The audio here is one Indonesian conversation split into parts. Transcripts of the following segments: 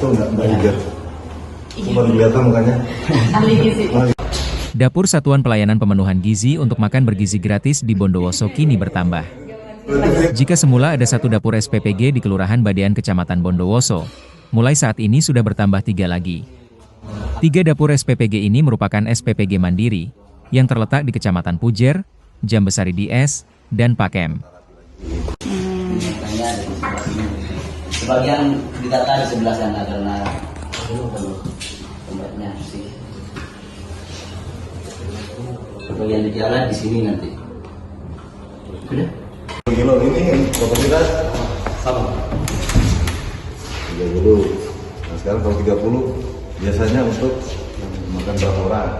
itu nggak hijau. Cuma kelihatan mukanya. Ahli gizi. Dapur Satuan Pelayanan Pemenuhan Gizi untuk makan bergizi gratis di Bondowoso kini bertambah. Jika semula ada satu dapur SPPG di Kelurahan Badean Kecamatan Bondowoso, mulai saat ini sudah bertambah 3 lagi. 3 dapur SPPG ini merupakan SPPG mandiri yang terletak di Kecamatan Pujer, Jambesari DS, dan Pakem. Sebagian didata di sebelah sana karena tempatnya sih. Sebagian di jalan di sini nanti. Sudah? Kilo ini kapasitas Sama. 30. Nah, sekarang kalau 30 biasanya untuk makan berapa orang?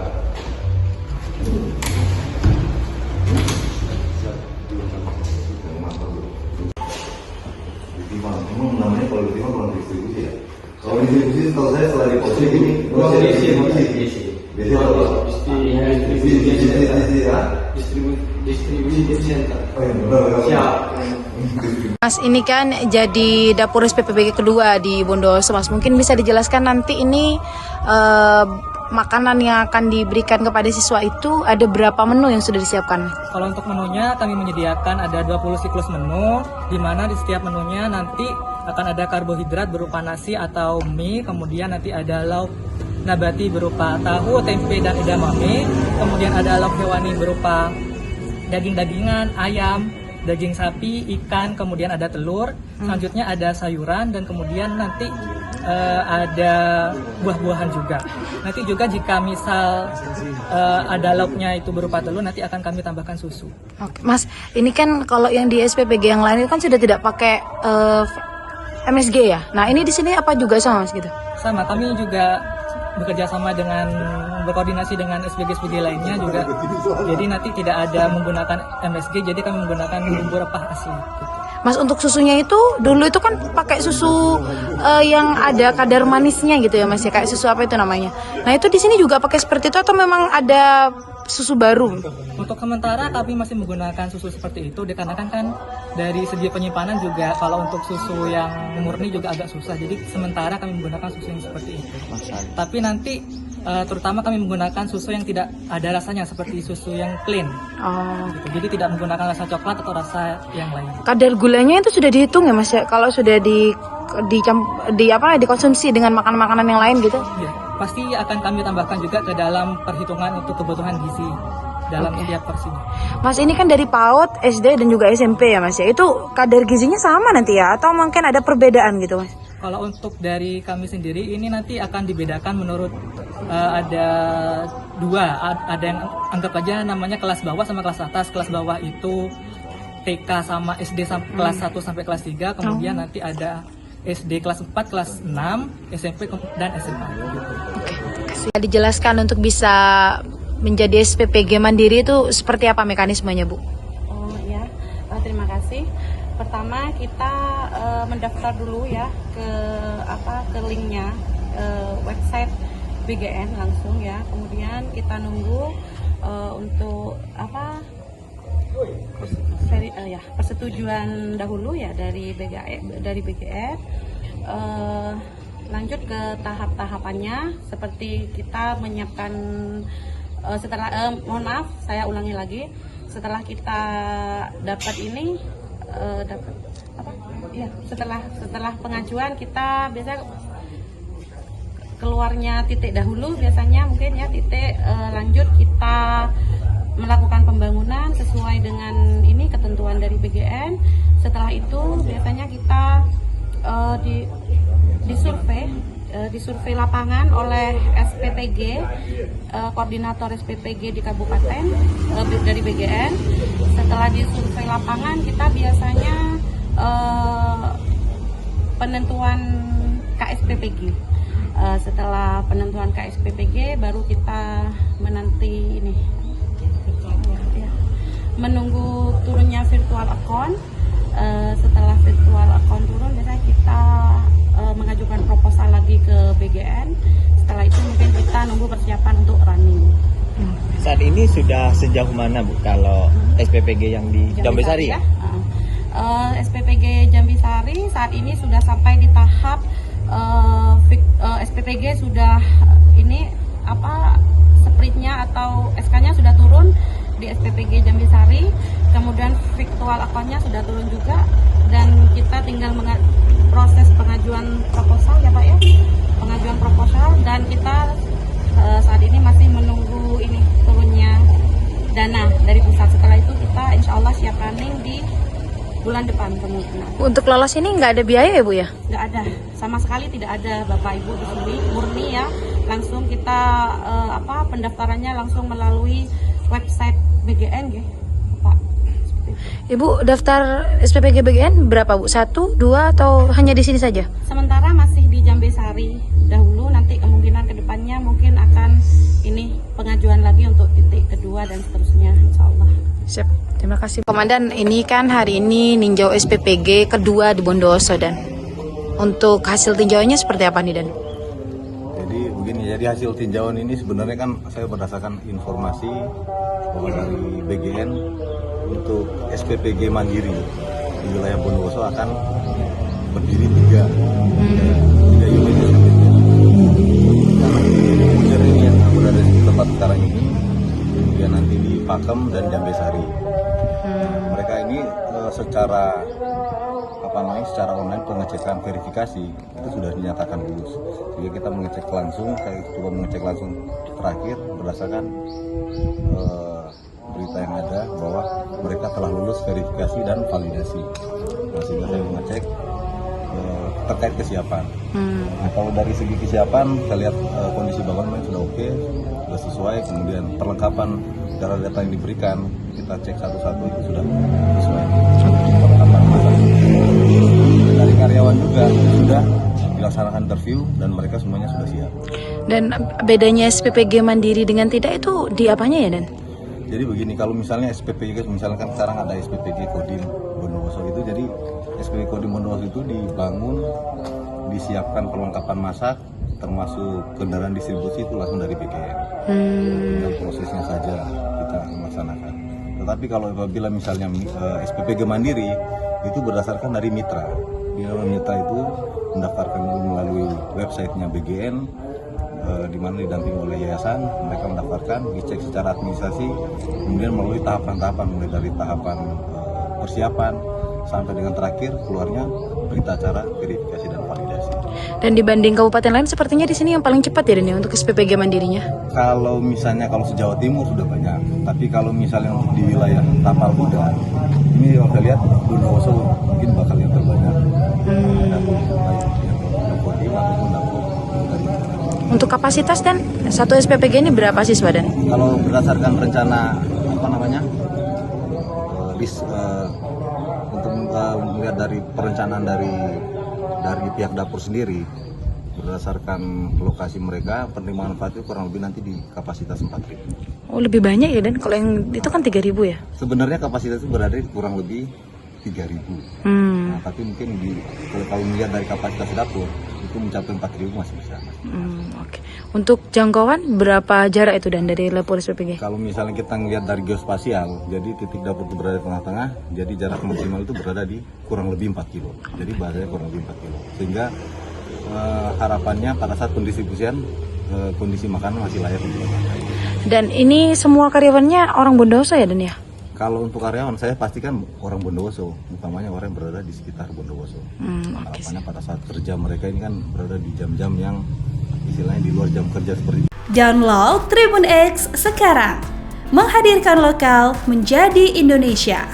Memang namanya kalau ruang distribusi ya. Kalau distribusi tahu saya setelah diposting ini ruang distribusi. Biasanya apa? Distribusi center. Oh iya benar. Siap. Mas, ini kan jadi dapur SPPG kedua di Bondowoso, Mas. Mungkin bisa dijelaskan nanti ini makanan yang akan diberikan kepada siswa itu ada berapa menu yang sudah disiapkan? Kalau untuk menunya kami menyediakan ada 20 siklus menu, di mana di setiap menunya nanti akan ada karbohidrat berupa nasi atau mie, kemudian nanti ada lauk nabati berupa tahu, tempe, dan edamame, kemudian ada lauk hewani berupa daging-dagingan, ayam, daging sapi, ikan, kemudian ada telur, selanjutnya ada sayuran, dan kemudian nanti ada buah-buahan juga. Nanti juga jika misal ada lauknya itu berupa telur, nanti akan kami tambahkan susu. Oke, Mas, ini kan kalau yang di SPPG yang lain itu kan sudah tidak pakai MSG ya. Nah, ini di sini apa juga sama, Mas, gitu? Sama, kami juga bekerja sama dengan berkoordinasi dengan SPG-SPG lainnya juga. Jadi nanti tidak ada menggunakan MSG, jadi kami menggunakan bumbu rempah asli. Mas, untuk susunya itu dulu itu kan pakai susu yang ada kadar manisnya gitu ya, Mas, ya, kayak susu apa itu namanya. Nah, itu di sini juga pakai seperti itu atau memang ada susu baru? Untuk sementara kami masih menggunakan susu seperti itu, dikarenakan kan dari segi penyimpanan juga kalau untuk susu yang murni juga agak susah. Jadi sementara kami menggunakan susu yang seperti itu. Tapi nanti terutama kami menggunakan susu yang tidak ada rasanya seperti susu yang plain. Oh. Gitu. Jadi tidak menggunakan rasa coklat atau rasa yang lain. Kadar gulanya itu sudah dihitung ya, Mas, ya? Kalau sudah dikonsumsi dengan makanan-makanan yang lain gitu? Ya, pasti akan kami tambahkan juga ke dalam perhitungan untuk kebutuhan gizi dalam setiap porsinya. Mas, ini kan dari PAUD, SD, dan juga SMP ya, Mas, ya? Itu kadar gizinya sama nanti ya? Atau mungkin ada perbedaan gitu, Mas? Kalau untuk dari kami sendiri ini nanti akan dibedakan menurut ada 2, ada yang anggap aja namanya kelas bawah sama kelas atas. Kelas bawah itu TK sama SD kelas 1 sampai kelas 3, kemudian nanti ada SD kelas 4, kelas 6, SMP dan SMA. Gitu. Oke, dijelaskan untuk bisa menjadi SPPG mandiri itu seperti apa mekanismenya, Bu? Oh ya, terima kasih. Pertama kita mendaftar dulu ya ke linknya website BGN langsung ya. Kemudian kita nunggu untuk persetujuan dahulu ya dari BGN. Lanjut ke tahap-tahapannya seperti kita menyiapkan mohon maaf saya ulangi lagi, setelah kita dapat ini setelah pengajuan kita biasa keluarnya titik dahulu, biasanya mungkin ya titik lanjut kita melakukan pembangunan sesuai dengan ini ketentuan dari BGN. Setelah itu biasanya kita disurvei lapangan oleh SPPG, koordinator SPPG di kabupaten dari BGN. Setelah disurvei lapangan kita biasanya penentuan KSPPG. Setelah penentuan KSPPG baru kita menanti ini menunggu turunnya virtual account. Setelah virtual account turun biasanya kita mengajukan proposal lagi ke BGN. Setelah itu mungkin kita nunggu persiapan untuk running. Saat ini sudah sejauh mana, Bu, kalau SPPG yang di Jambesari ya? SPPG Jambesari saat ini sudah sampai di tahap SPPG sudah ini spritnya atau SK-nya sudah turun di SPPG Jambisari, kemudian virtual akunnya sudah turun juga, dan kita tinggal proses pengajuan proposal ya Pak ya, pengajuan proposal, dan kita saat ini masih menunggu ini turunnya dana dari pusat. Setelah itu kita insya Allah siap running di bulan depan kemungkinan. Untuk lolos ini nggak ada biaya ya Bu ya? Nggak ada, sama sekali tidak ada Bapak Ibu di sini, murni ya, langsung kita pendaftarannya langsung melalui website BGN ya Pak. Ibu daftar SPPG BGN berapa Bu? 1, 2 atau hanya di sini saja? Sementara masih di Jambisari dahulu, nanti kemungkinan kedepannya mungkin akan ini pengajuan lagi untuk titik kedua dan seterusnya insya Allah. Siap, terima kasih Komandan. Ini kan hari ini ninjau SPPG kedua di Bondowoso, dan untuk hasil tinjauannya seperti apa nih Dan? Jadi begini, jadi hasil tinjauan ini sebenarnya kan saya berdasarkan informasi bahwa dari BGN untuk SPPG Mandiri di wilayah Bondowoso akan berdiri 3 unit SPPG ini yang berada di tempat sekarang ini, kemudian nanti di Pakem dan Jambisari. Mereka ini secara online pengecekan verifikasi itu sudah dinyatakan lulus. Jadi kita mengecek langsung, terakhir berdasarkan berita yang ada bahwa mereka telah lulus verifikasi dan validasi. Sehingga saya mengecek terkait kesiapan. Nah, kalau dari segi kesiapan, saya lihat kondisi bangunan sudah oke, sudah sesuai. Kemudian perlengkapan data yang diberikan, kita cek satu-satu itu sudah sesuai. Perlengkapan masak. Dari karyawan juga sudah dilaksanakan interview dan mereka semuanya sudah siap. Dan bedanya SPPG Mandiri dengan tidak itu di apanya ya Dan? Jadi begini, kalau misalnya SPPG, misalkan sekarang ada SPPG Kodim Bondowoso itu, jadi SPPG Kodim Bondowoso itu dibangun, disiapkan perlengkapan masak, termasuk kendaraan distribusi itu langsung dari BGN. Dan prosesnya saja kita melaksanakan. Tetapi kalau apabila misalnya SPPG Mandiri itu berdasarkan dari mitra. Di dalam mitra itu mendaftarkan melalui websitenya BGN, di mana didampingi oleh yayasan, mereka mendaftarkan, dicek secara administrasi, kemudian melalui tahapan-tahapan, mulai dari tahapan persiapan sampai dengan terakhir keluarnya berita acara verifikasi dan validasi. Dan dibanding kabupaten lain, sepertinya di sini yang paling cepat ya Dan ya untuk SPPG Mandirinya? Kalau misalnya se-Jawa Timur sudah banyak, tapi kalau misalnya untuk di wilayah Tapal Kuda, ini kalau saya lihat Bondowoso mungkin bakal yang terbanyak. Untuk kapasitas Dan, satu SPPG ini berapa siswa Dan? Kalau berdasarkan rencana untuk melihat dari perencanaan dari pihak dapur sendiri, berdasarkan lokasi mereka, penerimaan manfaat itu kurang lebih nanti di kapasitas 4.000. Oh, lebih banyak ya Dan? Kalau yang itu kan 3.000 ya? Sebenarnya kapasitas itu berada di kurang lebih 3.000. Nah, tapi mungkin kalau melihat dari kapasitas dapur itu mencapai 4.000 masih bisa. Oke. Untuk jangkauan berapa jarak itu Dan dari Lapor SPPG? Kalau misalnya kita ngelihat dari geospasial, jadi titik dapur itu berada di tengah-tengah, jadi jarak maksimal itu berada di kurang lebih 4 kilo. Jadi badannya kurang lebih 4 kilo. Sehingga harapannya pada saat pendistribusian kondisi makanan masih layak untuk dimakan. Dan ini semua karyawannya orang Bondowoso ya Dan ya? Kalau untuk karyawan saya pastikan orang Bondowoso, utamanya orang yang berada di sekitar Bondowoso. Harapannya pada saat kerja mereka ini kan berada di jam-jam yang istilahnya di luar jam kerja seperti. Download Tribun X sekarang, menghadirkan lokal menjadi Indonesia.